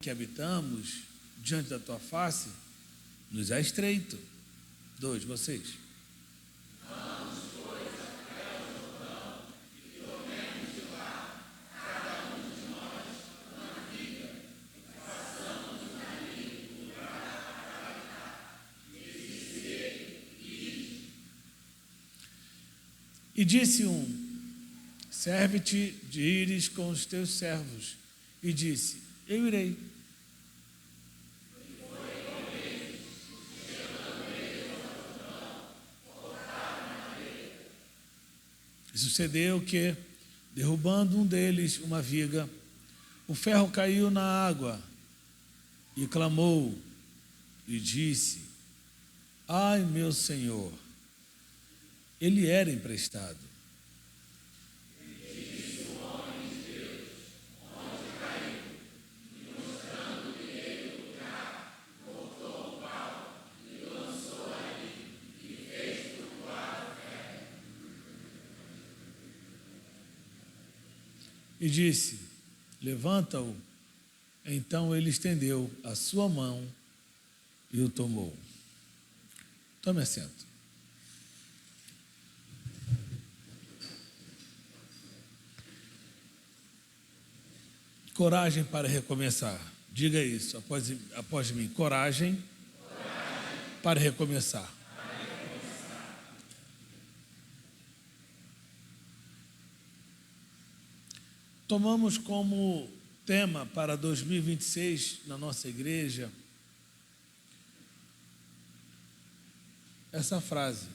que habitamos diante da tua face nos é estreito. 2, vocês. Vamos, pois, até o Jordão, e tomemos de lá, cada um de nós, uma viga, e façamos um caminho, lugar para habitar. E disse serve-te de ires com os teus servos. E disse, eu irei. E sucedeu que, derrubando um deles uma viga, o ferro caiu na água e clamou e disse, ai meu Senhor, ele era emprestado. E disse, levanta-o. Então ele estendeu a sua mão e o tomou. Tome assento. Coragem para recomeçar. Diga isso após mim. Coragem para recomeçar. Tomamos como tema para 2026 na nossa igreja essa frase: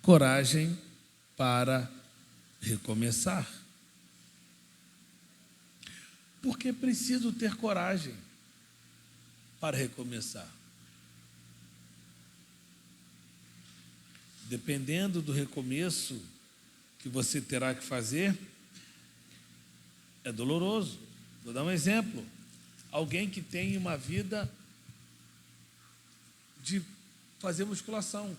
coragem para recomeçar. Porque preciso ter coragem para recomeçar. Dependendo do recomeço que você terá que fazer, é doloroso. Vou dar um exemplo. Alguém que tem uma vida de fazer musculação.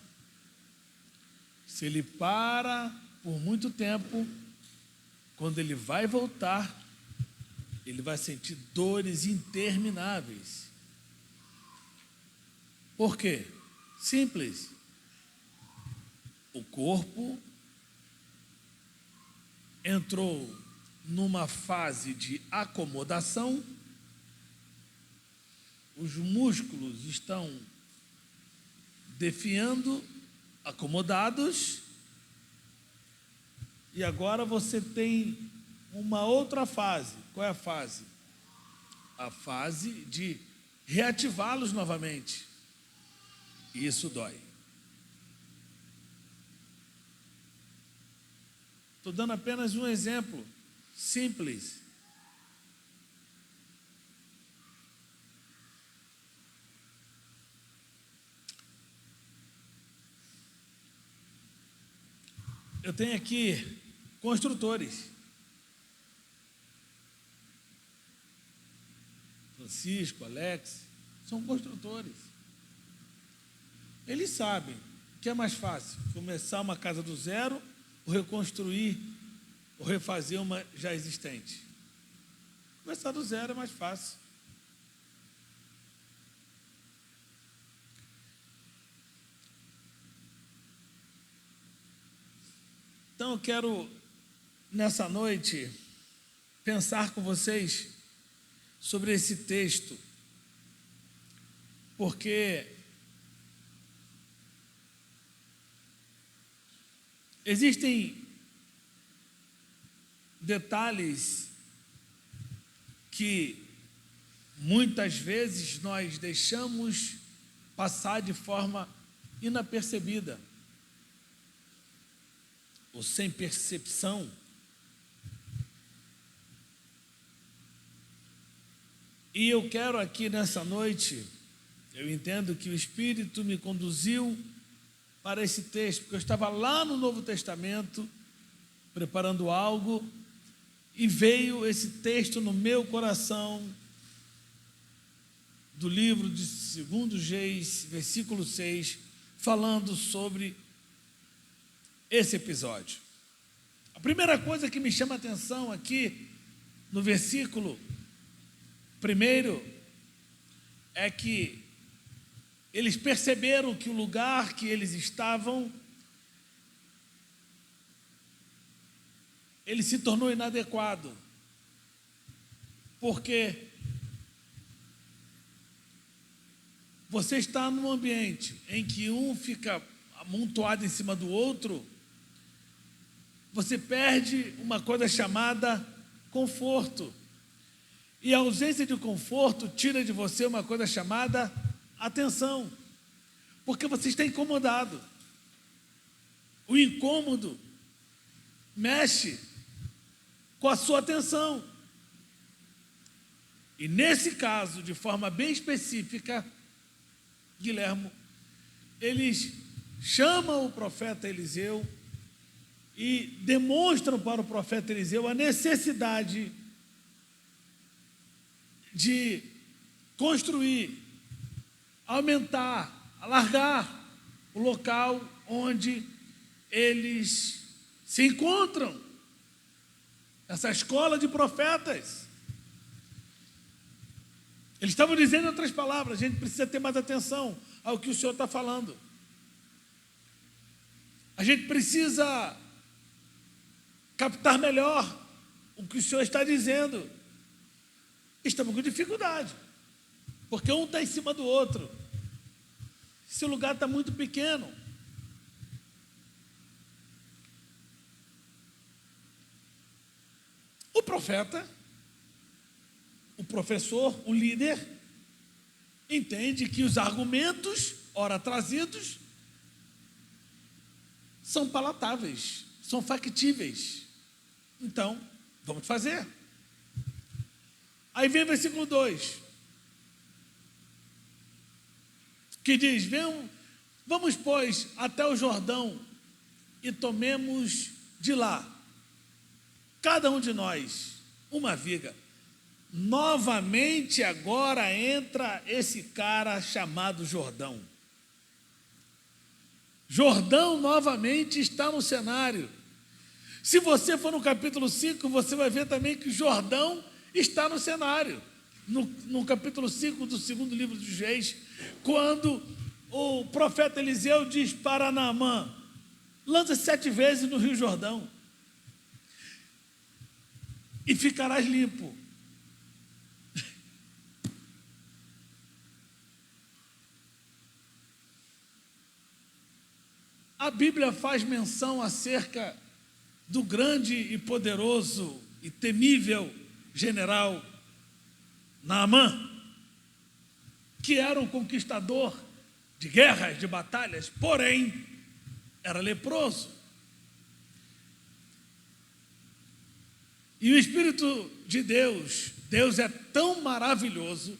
Se ele para por muito tempo, quando ele vai voltar, ele vai sentir dores intermináveis. Por quê? Simples. O corpo entrou numa fase de acomodação, os músculos estão definhando, acomodados, e agora você tem uma outra fase. Qual é a fase? A fase de reativá-los novamente. E isso dói. Estou dando apenas um exemplo simples. Eu tenho aqui construtores. Francisco, Alex, são construtores. Eles sabem que é mais fácil começar uma casa do zero ou reconstruir ou refazer uma já existente. Começar do zero é mais fácil. Então eu quero, nessa noite, pensar com vocês sobre esse texto, porque existem detalhes que muitas vezes nós deixamos passar de forma inapercebida ou sem percepção. E eu quero aqui nessa noite, eu entendo que o Espírito me conduziu para esse texto, porque eu estava lá no Novo Testamento, preparando algo, e veio esse texto no meu coração, do livro de 2 Reis, versículo 6, falando sobre esse episódio. A primeira coisa que me chama a atenção aqui, no versículo Primeiro, é que eles perceberam que o lugar que eles estavam, ele se tornou inadequado. Porque você está num ambiente em que um fica amontoado em cima do outro, você perde uma coisa chamada conforto. E a ausência de conforto tira de você uma coisa chamada atenção. Porque você está incomodado. O incômodo mexe com a sua atenção. E nesse caso, de forma bem específica, Guilherme, eles chamam o profeta Eliseu e demonstram para o profeta Eliseu a necessidade de construir, aumentar, alargar o local onde eles se encontram, essa escola de profetas. Eles estavam dizendo, em outras palavras, a gente precisa ter mais atenção ao que o Senhor está falando. A gente precisa captar melhor o que o Senhor está dizendo. Estamos com dificuldade, porque um está em cima do outro. Esse lugar está muito pequeno. O profeta, o professor, o líder, entende que os argumentos, ora trazidos, são palatáveis, são factíveis. Então, vamos fazer. Aí vem o versículo 2, que diz, vamos, pois, até o Jordão e tomemos de lá, cada um de nós, uma viga. Novamente agora entra esse cara chamado Jordão. Jordão novamente está no cenário. Se você for no capítulo 5, você vai ver também que Jordão está no cenário. No capítulo 5 do segundo livro dos Reis, quando o profeta Eliseu diz para Naamã, lança 7 vezes no Rio Jordão e ficarás limpo. A Bíblia faz menção acerca do grande e poderoso e temível general Naamã, que era um conquistador de guerras, de batalhas, porém era leproso. E o Espírito de Deus, Deus é tão maravilhoso,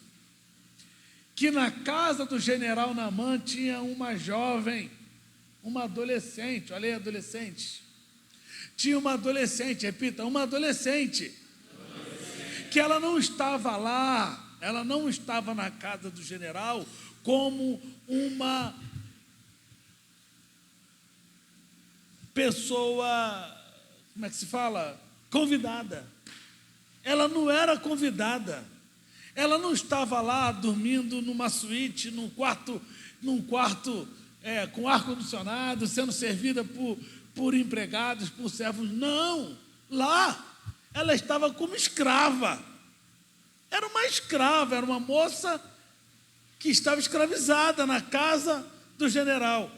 que na casa do general Naamã tinha uma jovem, uma adolescente, olha aí, adolescente. Tinha uma adolescente, repita, uma adolescente, que ela não estava lá, ela não estava na casa do general como uma pessoa, como é que se fala? Convidada. Ela não era convidada. Ela não estava lá dormindo numa suíte, num quarto com ar-condicionado, sendo servida por empregados, por servos. Não, lá ela estava como escrava. Era uma escrava, era uma moça que estava escravizada na casa do general.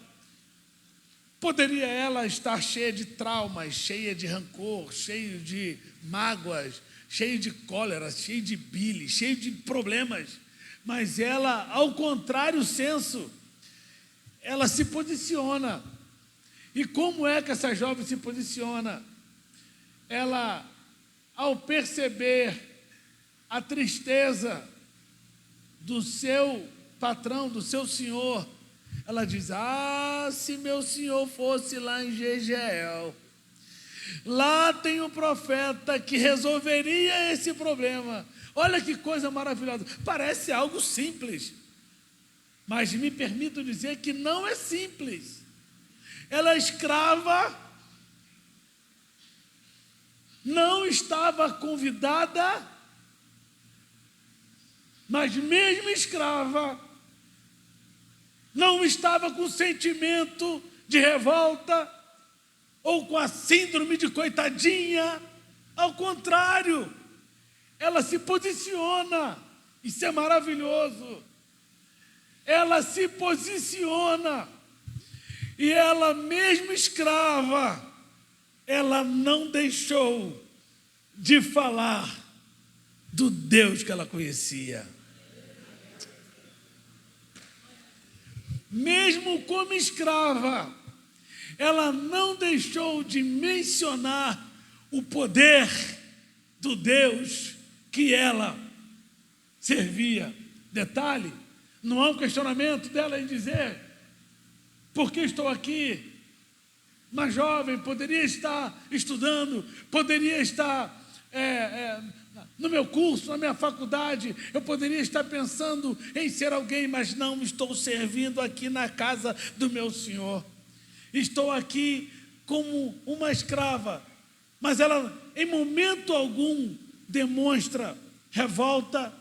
Poderia ela estar cheia de traumas, cheia de rancor, cheia de mágoas, cheia de cólera, cheia de bile, cheia de problemas. Mas ela, ao contrário senso, ela se posiciona. E como é que essa jovem se posiciona? Ela, ao perceber a tristeza do seu patrão, do seu senhor, ela diz, se meu senhor fosse lá em Jezreel, lá tem um profeta que resolveria esse problema. Olha que coisa maravilhosa, parece algo simples, mas me permito dizer que não é simples. Ela é escrava, não estava convidada, Mas mesmo escrava, não estava com sentimento de revolta ou com a síndrome de coitadinha. Ao contrário, ela se posiciona. Isso é maravilhoso. Ela se posiciona. E ela, mesmo escrava, ela não deixou de falar do Deus que ela conhecia. Mesmo como escrava, ela não deixou de mencionar o poder do Deus que ela servia. Detalhe, não há um questionamento dela em dizer: por que estou aqui? Uma jovem poderia estar estudando, poderia estar no meu curso, na minha faculdade, eu poderia estar pensando em ser alguém, mas não, estou servindo aqui na casa do meu Senhor. Estou aqui como uma escrava, mas ela em momento algum demonstra revolta,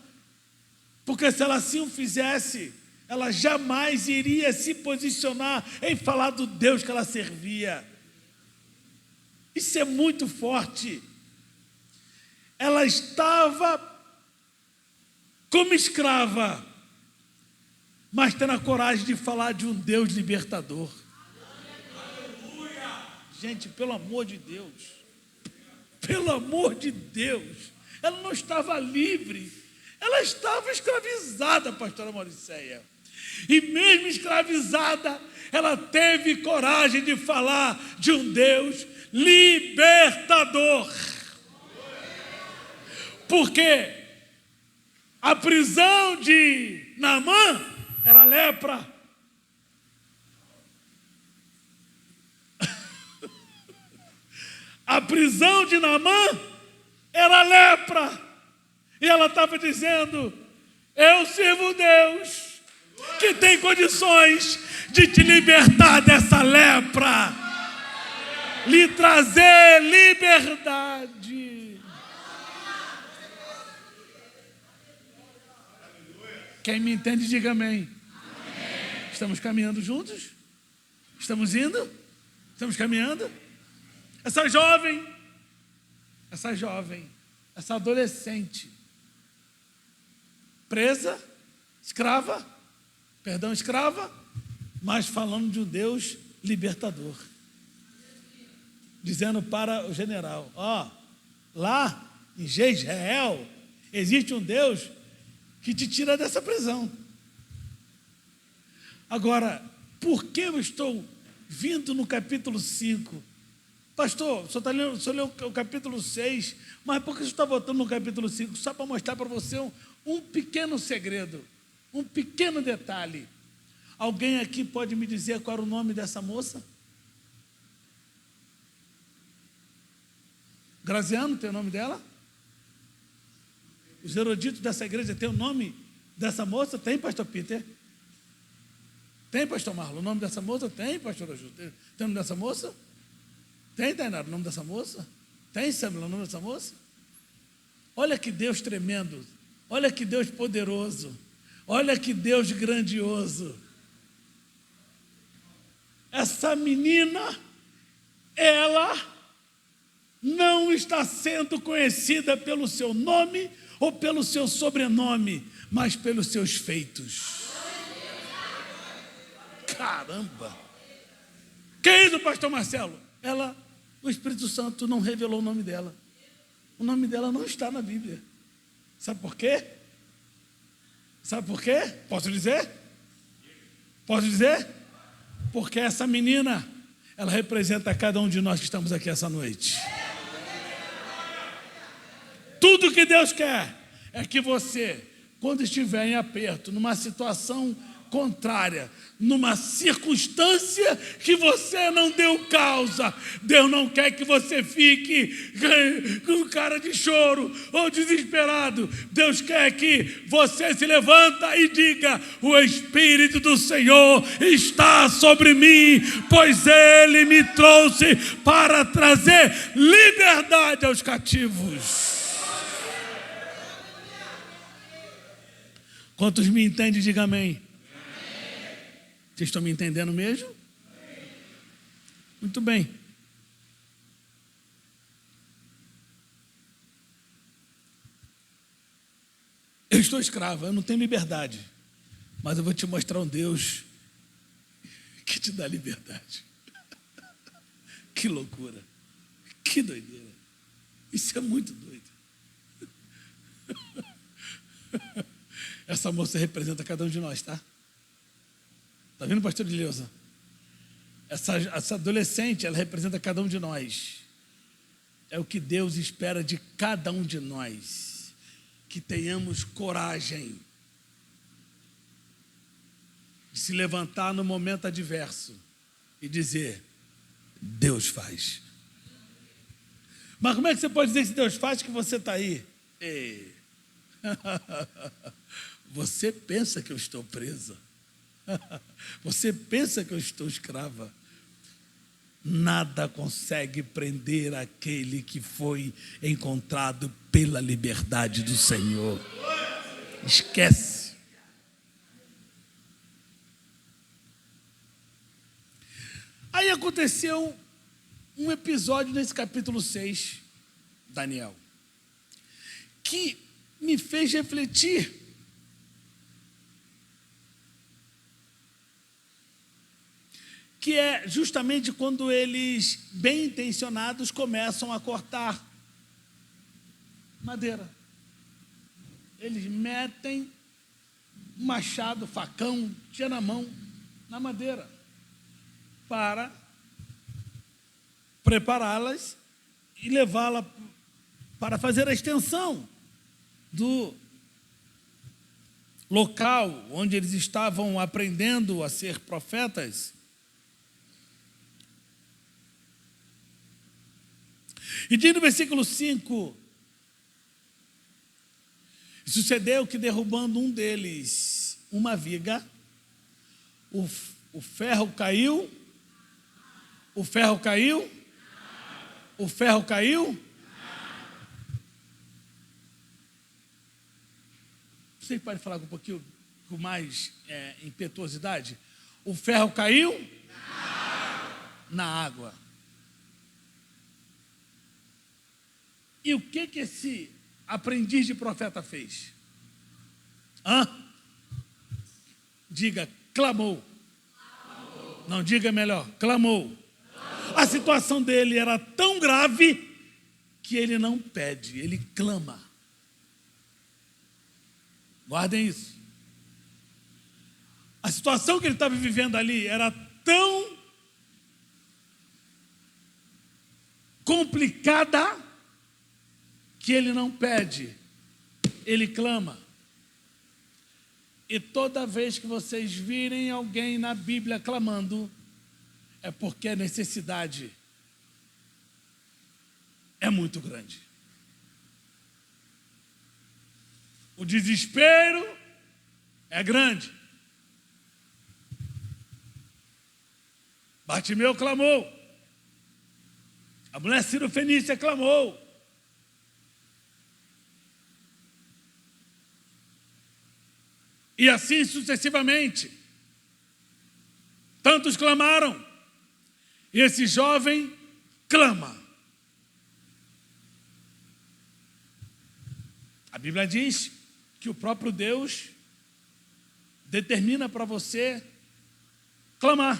porque se ela assim o fizesse, ela jamais iria se posicionar em falar do Deus que ela servia. Isso é muito forte. Ela estava como escrava, mas tendo a coragem de falar de um Deus libertador. Gente, pelo amor de Deus, ela não estava livre, ela estava escravizada, pastora Mauricéia. E mesmo escravizada, ela teve coragem de falar de um Deus libertador. Porque a prisão de Naamã era lepra. A prisão de Naamã era lepra. E ela estava dizendo: eu sirvo um Deus que tem condições de te libertar dessa lepra, lhe trazer liberdade. Quem me entende, diga amém. Estamos caminhando juntos? Estamos indo? Estamos caminhando? Essa jovem, essa adolescente, presa, escrava, mas falando de um Deus libertador. Dizendo para o general: lá em Jezreel existe um Deus que te tira dessa prisão. Agora, por que eu estou vindo no capítulo 5? Pastor, o senhor leu o capítulo 6, mas por que o senhor está voltando no capítulo 5? Só para mostrar para você um pequeno segredo, um pequeno detalhe. Alguém aqui pode me dizer qual era o nome dessa moça? Graziano, tem o nome dela? Os eruditos dessa igreja têm o nome dessa moça? Tem, pastor Peter? Tem, pastor Marlon? O nome dessa moça? Tem, pastor Aju? Tem o nome dessa moça? Tem, Tainara, o nome dessa moça? Tem, Samuel, o nome dessa moça? Olha que Deus tremendo. Olha que Deus poderoso. Olha que Deus grandioso. Essa menina, ela não está sendo conhecida pelo seu nome ou pelo seu sobrenome, mas pelos seus feitos. Caramba! Que é isso, pastor Marcelo? O Espírito Santo não revelou o nome dela. O nome dela não está na Bíblia. Sabe por quê? Sabe por quê? Posso dizer? Posso dizer? Porque essa menina, ela representa cada um de nós que estamos aqui essa noite. Tudo que Deus quer é que você, quando estiver em aperto, numa situação contrária, numa circunstância que você não deu causa, Deus não quer que você fique com cara de choro ou desesperado. Deus quer que você se levanta e diga: o Espírito do Senhor está sobre mim, pois Ele me trouxe para trazer liberdade aos cativos. Quantos me entendem, diga amém. Vocês estão me entendendo mesmo? Muito bem. Eu estou escravo, eu não tenho liberdade. Mas eu vou te mostrar um Deus que te dá liberdade. Que loucura. Que doideira. Isso é muito doido. Essa moça representa cada um de nós, tá? Tá vendo, pastor Dileuza? Essa adolescente, ela representa cada um de nós. É o que Deus espera de cada um de nós. Que tenhamos coragem de se levantar no momento adverso e dizer: Deus faz. Mas como é que você pode dizer que Deus faz que você está aí? Ei. Você pensa que eu estou presa. Você pensa que eu estou escrava. Nada consegue prender aquele que foi encontrado pela liberdade do Senhor. Esquece. Aí aconteceu um episódio nesse capítulo 6, Daniel, que me fez refletir. Que é justamente quando eles, bem intencionados, começam a cortar madeira. Eles metem machado, facão, tinha na mão, na madeira, para prepará-las e levá-la para fazer a extensão do local onde eles estavam aprendendo a ser profetas. E diz no versículo 5: sucedeu que, derrubando um deles uma viga, o ferro caiu. O ferro caiu? O ferro caiu? Você pode falar com um pouquinho com mais impetuosidade? O ferro caiu? Na água. E o que esse aprendiz de profeta fez? Diga, clamou. Não, diga melhor, clamou. A situação dele era tão grave que ele não pede, ele clama. Guardem isso. A situação que ele estava vivendo ali era tão complicada que ele não pede, ele clama. E toda vez que vocês virem alguém na Bíblia clamando, é porque a necessidade é muito grande. O desespero é grande. Bartimeu clamou. A mulher Cirofenícia clamou. E assim sucessivamente. Tantos clamaram. E esse jovem clama. A Bíblia diz que o próprio Deus determina para você clamar.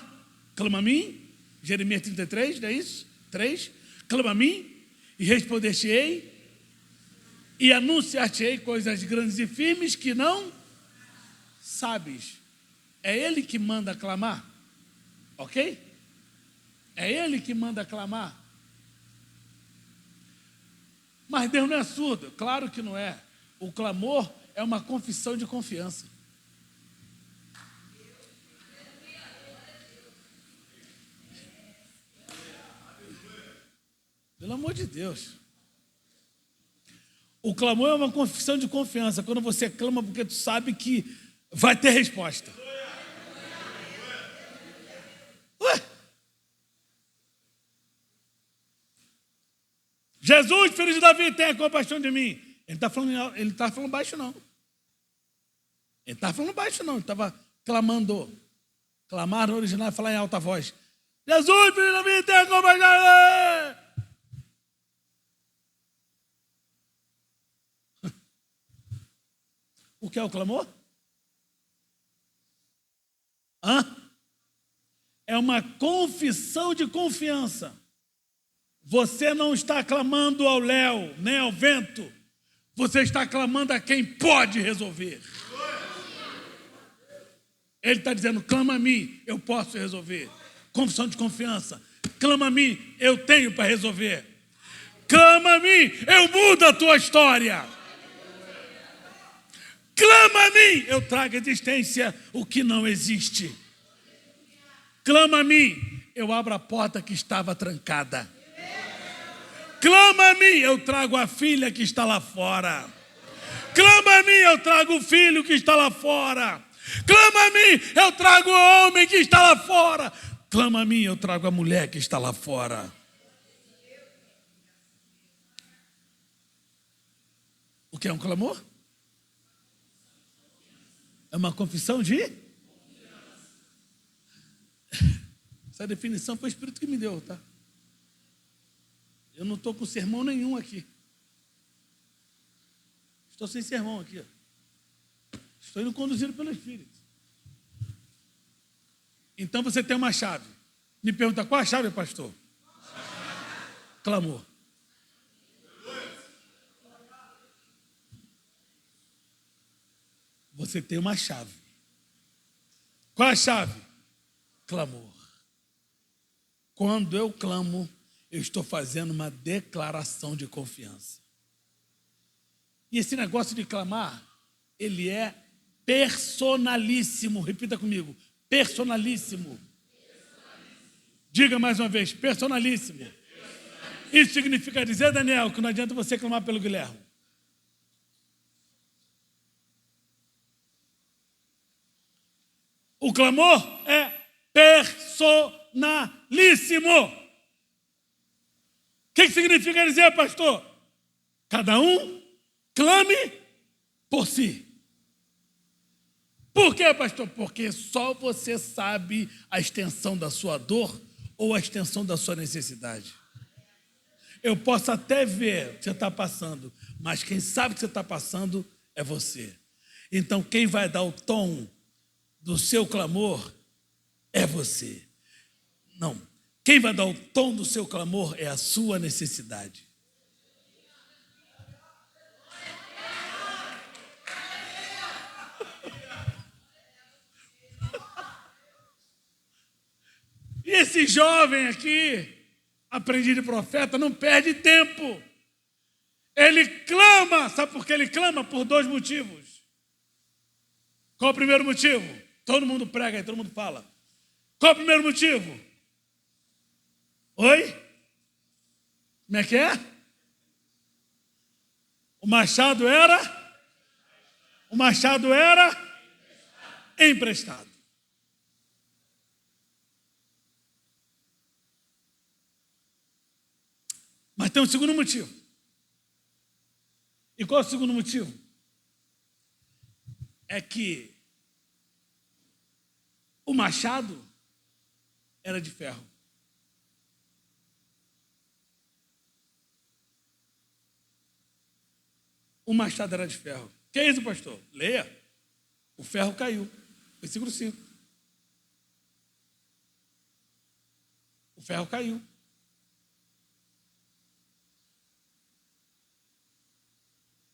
Clama a mim, Jeremias 33, não é isso? 3. Clama a mim e responder-te-ei e anunciar-te-ei coisas grandes e firmes que não sabes. É Ele que manda clamar, ok? É Ele que manda clamar. Mas Deus não é surdo, claro que não é. O clamor é uma confissão de confiança. Pelo amor de Deus. O clamor é uma confissão de confiança. Quando você clama porque tu sabe que vai ter resposta. Ué? Jesus, filho de Davi, tenha compaixão de mim. Ele não está falando baixo, não. Ele estava falando baixo, não, ele estava clamando. Clamar no original é falar em alta voz. Jesus, filho da minha, tem compaixão. O que é o clamor? É uma confissão de confiança. Você não está clamando ao léu, nem ao vento. Você está clamando a quem pode resolver. Ele está dizendo, clama a mim, eu posso resolver. Confissão de confiança. Clama a mim, eu tenho para resolver. Clama a mim, eu mudo a tua história. Clama a mim, eu trago à existência o que não existe. Clama a mim, eu abro a porta que estava trancada. Clama a mim, eu trago a filha que está lá fora. Clama a mim, eu trago o filho que está lá fora. Clama a mim, eu trago o homem que está lá fora. Clama a mim, eu trago a mulher que está lá fora. O que é um clamor? É uma confissão de? Essa definição foi o Espírito que me deu, tá? Eu não estou com sermão nenhum aqui. Estou sem sermão aqui. Ó. Estou indo conduzido pelo Espírito. Então você tem uma chave. Me pergunta, qual a chave, pastor? Clamor. Você tem uma chave. Qual a chave? Clamor. Quando eu clamo, eu estou fazendo uma declaração de confiança. E esse negócio de clamar, ele é personalíssimo. Repita comigo, personalíssimo. Diga mais uma vez, personalíssimo. Isso significa dizer, Daniel, que não adianta você clamar pelo Guilherme. O clamor é personalíssimo. O que significa dizer, pastor? Cada um clame por si. Por quê, pastor? Porque só você sabe a extensão da sua dor ou a extensão da sua necessidade. Eu posso até ver o que você está passando, mas quem sabe o que você está passando é você. Então, quem vai dar o tom do seu clamor é você. Não. Quem vai dar o tom do seu clamor é a sua necessidade. E esse jovem aqui, aprendiz de profeta, não perde tempo. Ele clama, sabe por que ele clama? Por dois motivos. Qual o primeiro motivo? Todo mundo prega aí, todo mundo fala. Qual o primeiro motivo? Oi? Como é que é? O machado era emprestado. Mas tem um segundo motivo. E qual é o segundo motivo? É que o machado era de ferro. O machado era de ferro. Que é isso, pastor? Leia. O ferro caiu. Versículo 5. O ferro caiu.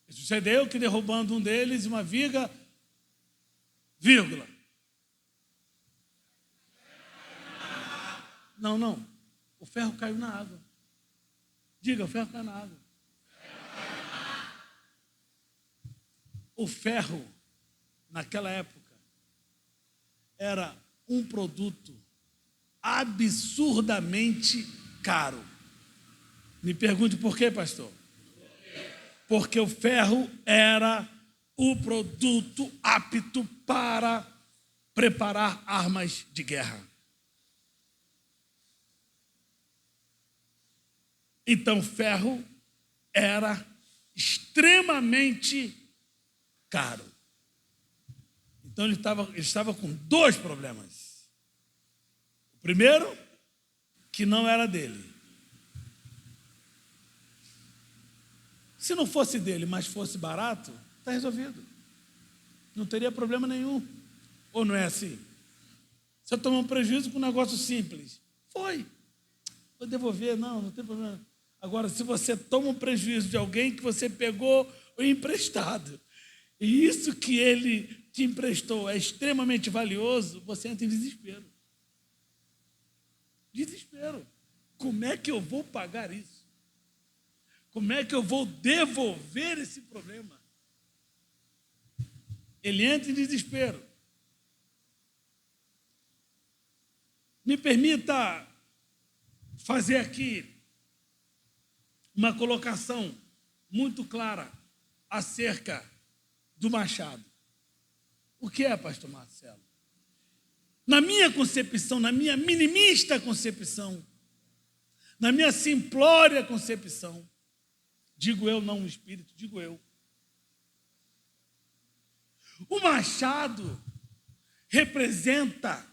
E sucedeu que, derrubando um deles, uma viga, vírgula. Não. O ferro caiu na água. Diga, o ferro caiu na água. O ferro, naquela época, era um produto absurdamente caro. Me pergunte por quê, pastor? Porque o ferro era o produto apto para preparar armas de guerra. Então, ferro era extremamente caro. Então ele estava com dois problemas. O primeiro, que não era dele. Se não fosse dele, mas fosse barato, está resolvido. Não teria problema nenhum. Ou não é assim? Você tomou um prejuízo com um negócio simples. Foi. Vou devolver, não tem problema. Agora, se você toma um prejuízo de alguém que você pegou o emprestado, e isso que ele te emprestou é extremamente valioso, você entra em desespero. Desespero. Como é que eu vou pagar isso? Como é que eu vou devolver esse problema? Ele entra em desespero. Me permita fazer aqui uma colocação muito clara acerca do machado. O que é, pastor Marcelo? Na minha concepção, na minha minimista concepção, na minha simplória concepção, digo eu, não o Espírito, digo eu, o machado representa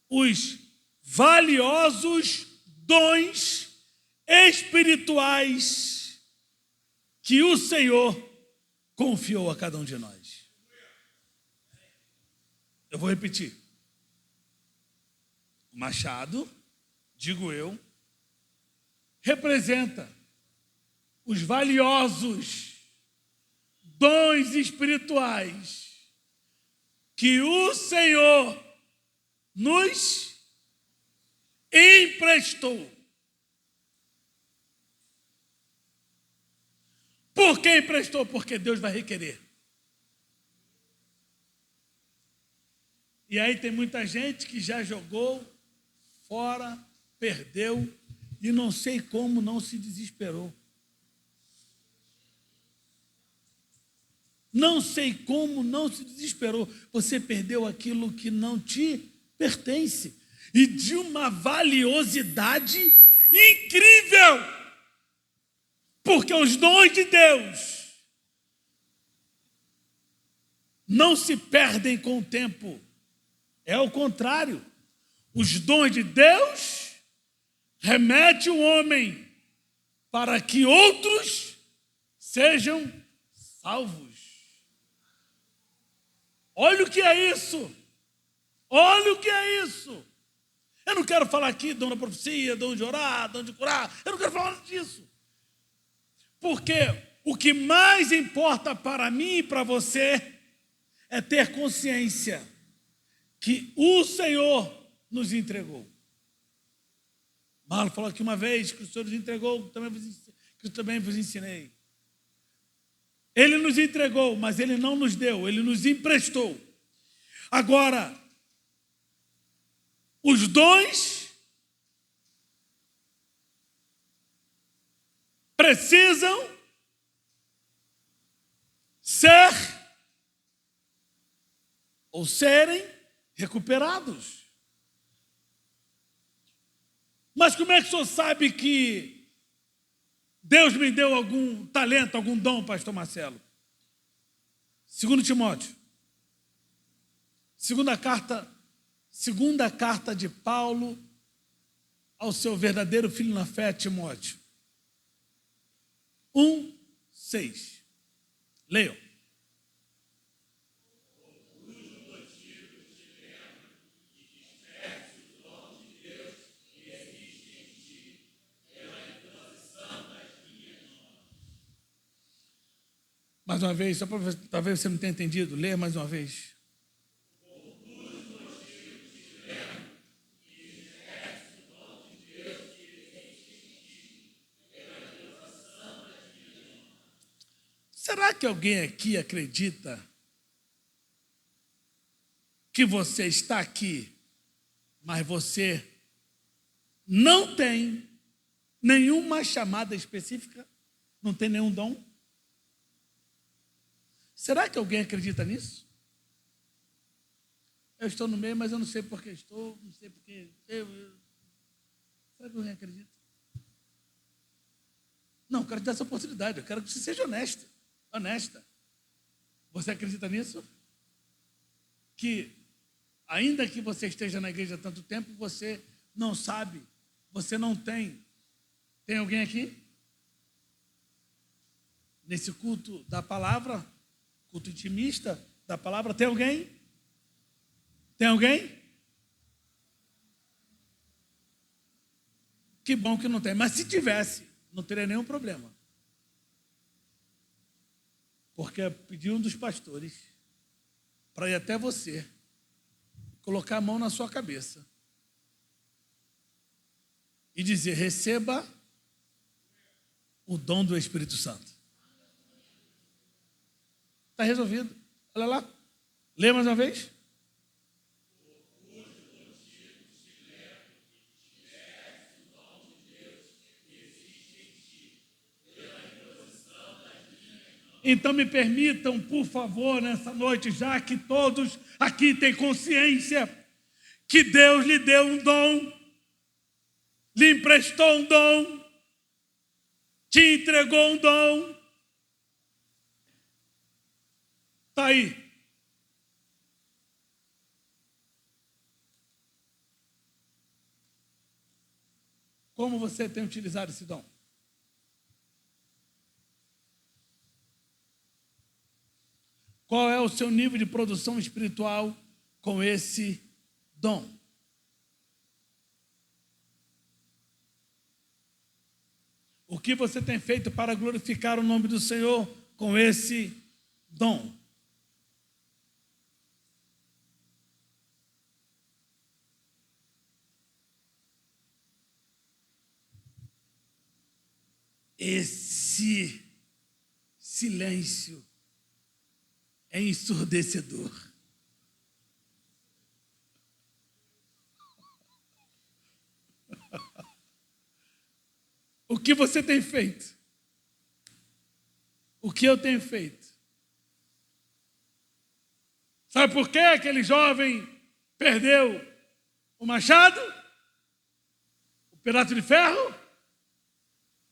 os valiosos dons espirituais que o Senhor confiou a cada um de nós. Eu vou repetir. O machado, digo eu, representa os valiosos dons espirituais que o Senhor nos emprestou. Por que emprestou? Porque Deus vai requerer. E aí tem muita gente que já jogou fora, perdeu, e não sei como não se desesperou. Não sei como não se desesperou. Você perdeu aquilo que não te pertence. E de uma valiosidade incrível. Porque os dons de Deus não se perdem com o tempo. É o contrário. Os dons de Deus remetem o homem para que outros sejam salvos. Olha o que é isso. Olha o que é isso. Eu não quero falar aqui dom da profecia, dom de orar, dom de curar. Eu não quero falar disso. Porque o que mais importa para mim e para você é ter consciência que o Senhor nos entregou. Marlon falou aqui uma vez que o Senhor nos entregou, que eu também vos ensinei. Ele nos entregou, mas Ele não nos deu, Ele nos emprestou. Agora, os dons precisam ser ou serem recuperados. Mas como é que o senhor sabe que Deus me deu algum talento, algum dom, pastor Marcelo? 2 Timóteo. Segunda carta de Paulo ao seu verdadeiro filho na fé, Timóteo. 1:6. Leiam. Mais uma vez, só para talvez você não tenha entendido, leia mais uma vez. Será que alguém aqui acredita que você está aqui, mas você não tem nenhuma chamada específica? Não tem nenhum dom? Será que alguém acredita nisso? Eu estou no meio, mas eu não sei por que estou, não sei por que... Será que alguém acredita? Não, eu quero te dar essa oportunidade, eu quero que você seja honesta. Você acredita nisso? que, ainda que você esteja na igreja há tanto tempo, você não sabe, você não tem. Tem alguém aqui? Nesse culto da palavra, culto intimista da palavra, tem alguém? Tem alguém? Que bom que não tem, mas se tivesse, não teria nenhum problema. Porque eu pedi um dos pastores para ir até você, colocar a mão na sua cabeça e dizer: receba o dom do Espírito Santo. Está resolvido. Olha lá. Lê mais uma vez. Então me permitam, por favor, nessa noite, já que todos aqui têm consciência que Deus lhe deu um dom, lhe emprestou um dom, te entregou um dom. Está aí. Como você tem utilizado esse dom? Qual é o seu nível de produção espiritual com esse dom? O que você tem feito para glorificar o nome do Senhor com esse dom? Esse silêncio é ensurdecedor. O que você tem feito? O que eu tenho feito? Sabe por que aquele jovem perdeu o machado? O pedaço de ferro?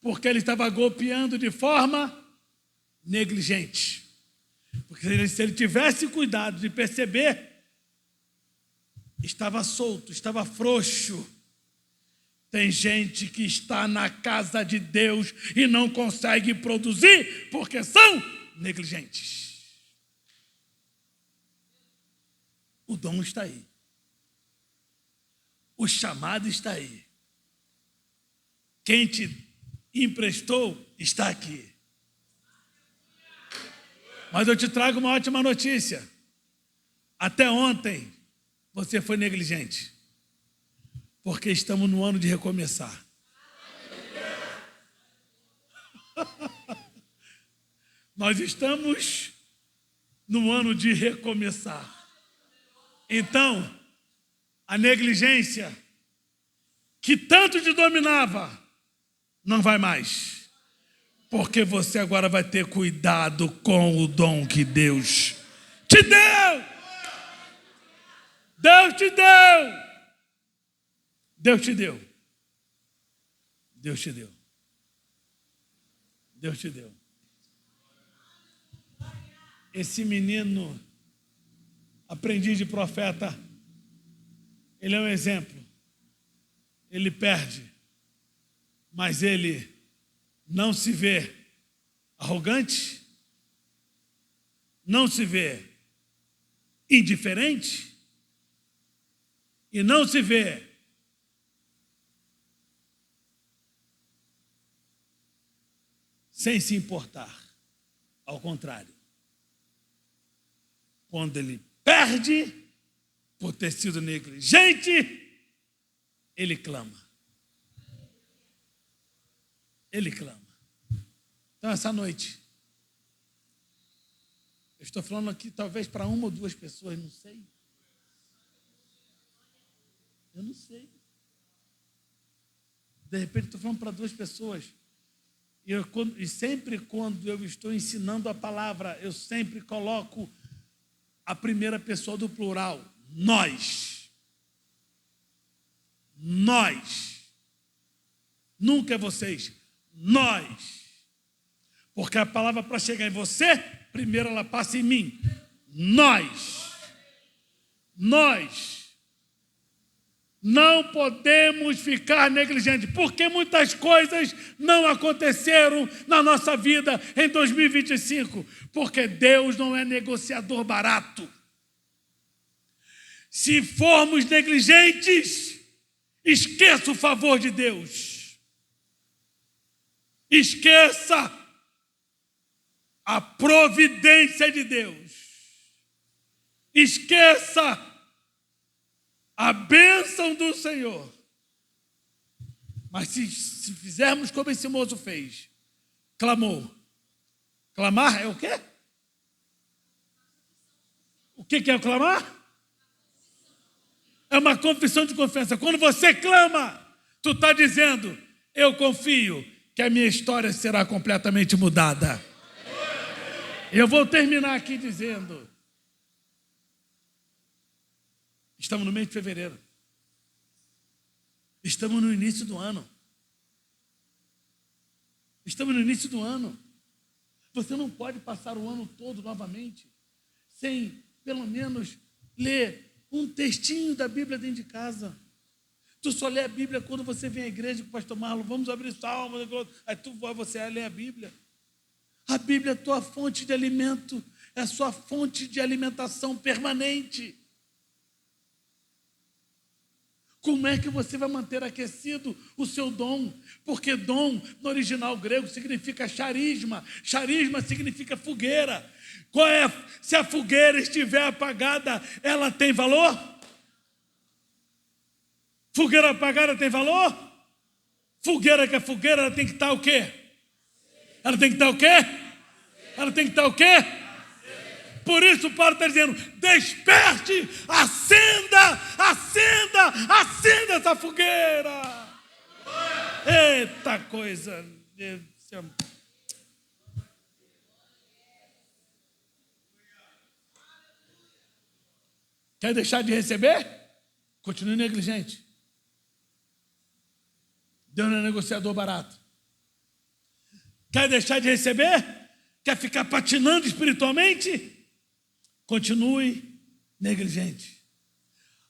Porque ele estava golpeando de forma negligente. Porque se ele tivesse cuidado de perceber, estava solto, estava frouxo. Tem gente que está na casa de Deus e não consegue produzir porque são negligentes. O dom está aí. O chamado está aí. Quem te emprestou está aqui. Mas eu te trago uma ótima notícia. Até ontem você foi negligente. Porque estamos no ano de recomeçar. Nós estamos no ano de recomeçar. Então, a negligência que tanto te dominava não vai mais. Porque você agora vai ter cuidado com o dom que Deus te deu. Deus te deu. Deus te deu. Deus te deu. Deus te deu. Esse menino, aprendiz de profeta, ele é um exemplo. Ele perde, mas ele não se vê arrogante, não se vê indiferente e não se vê sem se importar. Ao contrário, quando ele perde por ter sido negligente, ele clama. Ele clama. Então, essa noite, eu estou falando aqui talvez para uma ou duas pessoas, não sei. Eu não sei. De repente, estou falando para duas pessoas. E sempre quando eu estou ensinando a palavra, eu sempre coloco a primeira pessoa do plural. Nós. Nós. Nunca é vocês. Nós. Porque a palavra para chegar em você, primeiro ela passa em mim. Nós. Nós não podemos ficar negligentes, porque muitas coisas não aconteceram na nossa vida em 2025, porque Deus não é negociador barato. Se formos negligentes, esqueça o favor de Deus. Esqueça a providência de Deus. Esqueça a bênção do Senhor. Mas se fizermos como esse moço fez, clamou. Clamar é o quê? O que é clamar? É uma confissão de confiança. Quando você clama, tu está dizendo, eu confio que a minha história será completamente mudada. Eu vou terminar aqui dizendo, estamos no mês de fevereiro. Estamos no início do ano. Estamos no início do ano. Você não pode passar o ano todo novamente sem, pelo menos, ler um textinho da Bíblia dentro de casa. Tu só lê a Bíblia quando você vem à igreja com o pastor Marlon. Vamos abrir Salmos. Aí você vai ler a Bíblia. A Bíblia é a tua fonte de alimento. É a sua fonte de alimentação permanente. Como é que você vai manter aquecido o seu dom? Porque dom, no original grego, significa charisma. Charisma significa fogueira. Se a fogueira estiver apagada, ela tem valor? Fogueira apagada tem valor? Fogueira que é fogueira, ela tem que estar o quê? Ela tem que estar o quê? Ela tem que estar o quê? Por isso Paulo está dizendo, desperte, acenda, acenda, acenda essa fogueira. Eita coisa. Quer deixar de receber? Continue negligente. Deus não é negociador barato. Quer deixar de receber? Quer ficar patinando espiritualmente? Continue negligente.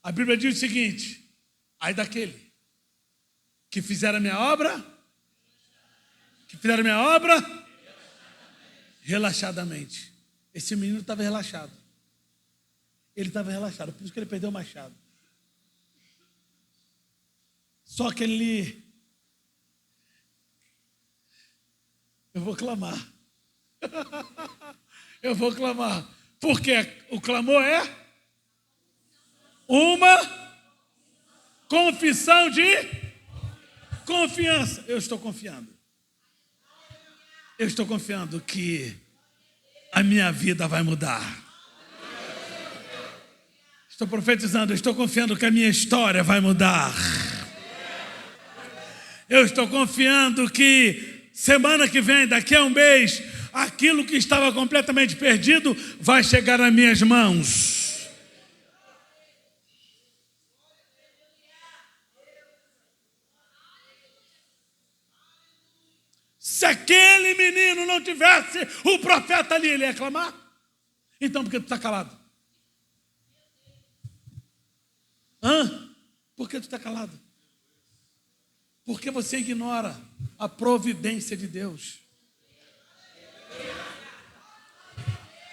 A Bíblia diz o seguinte, ai daquele que fizer a minha obra, relaxadamente. Esse menino estava relaxado. Ele estava relaxado, por isso que ele perdeu o machado. Só que eu vou clamar. Eu vou clamar. Porque o clamor é uma confissão de confiança. Eu estou confiando. Eu estou confiando que a minha vida vai mudar. Estou profetizando, eu estou confiando que a minha história vai mudar. Eu estou confiando que semana que vem, daqui a um mês, aquilo que estava completamente perdido vai chegar nas minhas mãos. Se aquele menino não tivesse o profeta ali, ele ia clamar? Então por que tu está calado? Por que tu está calado? Porque você ignora a providência de Deus.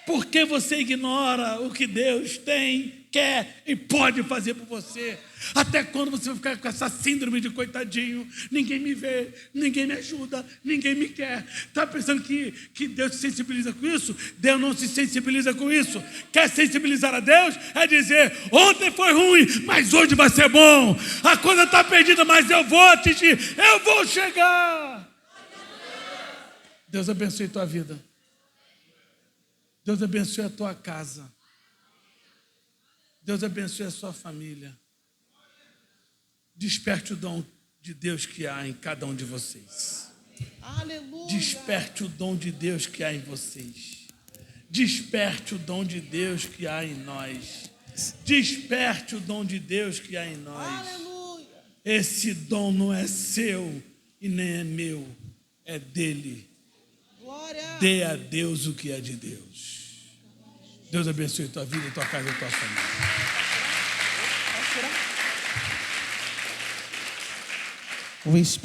Porque você ignora o que Deus tem, quer e pode fazer por você. Até quando você vai ficar com essa síndrome de coitadinho, ninguém me vê, ninguém me ajuda, ninguém me quer. Está pensando que Deus se sensibiliza com isso? Deus não se sensibiliza com isso. Quer sensibilizar a Deus? É dizer, ontem foi ruim, mas hoje vai ser bom. A coisa está perdida, mas eu vou atingir, eu vou chegar. Deus abençoe a tua vida. Deus abençoe a tua casa. Deus abençoe a sua família. Desperte o dom de Deus que há em cada um de vocês. Aleluia. Desperte o dom de Deus que há em vocês. Desperte o dom de Deus que há em nós. Desperte o dom de Deus que há em nós. Aleluia. Esse dom não é seu e nem é meu, é dele. Glória. Dê a Deus o que é de Deus. Deus abençoe a tua vida, a tua casa e a tua família. We speak